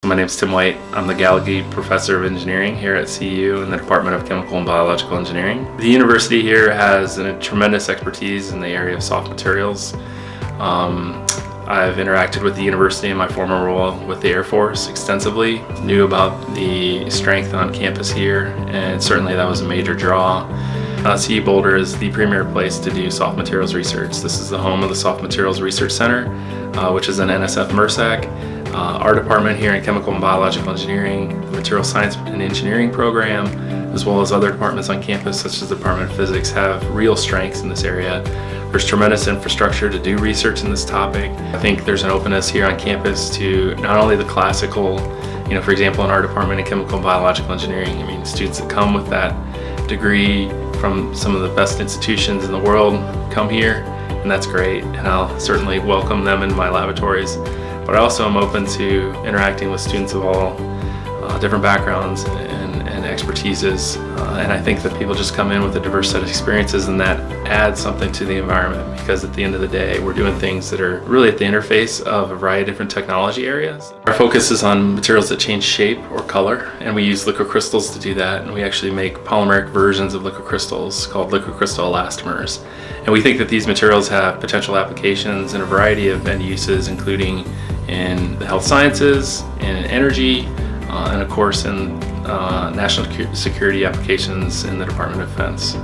My name is Tim White. I'm the Gallogly Professor of Engineering here at CU in the Department of Chemical and Biological Engineering. The university here has a tremendous expertise in the area of soft materials. I've interacted with the university in my former role with the Air Force extensively, knew about the strength on campus here, and certainly that was a major draw. CU Boulder is the premier place to do soft materials research. This is the home of the Soft Materials Research Center, which is an NSF MRSAC. Our department here in Chemical and Biological Engineering, the Material Science and Engineering program, as well as other departments on campus such as the Department of Physics, have real strengths in this area. There's tremendous infrastructure to do research in this topic. I think there's an openness here on campus to not only the classical, for example, in our department in Chemical and Biological Engineering, students that come with that degree from some of the best institutions in the world come here, and that's great, and I'll certainly welcome them in my laboratories. But I also am open to interacting with students of all different backgrounds and expertises, and I think that people just come in with a diverse set of experiences, and that adds something to the environment, because at the end of the day we're doing things that are really at the interface of a variety of different technology areas. Our focus is on materials that change shape or color, and we use liquid crystals to do that, and we actually make polymeric versions of liquid crystals called liquid crystal elastomers. And we think that these materials have potential applications in a variety of end uses, including in the health sciences, in energy, and of course in national security applications in the Department of Defense.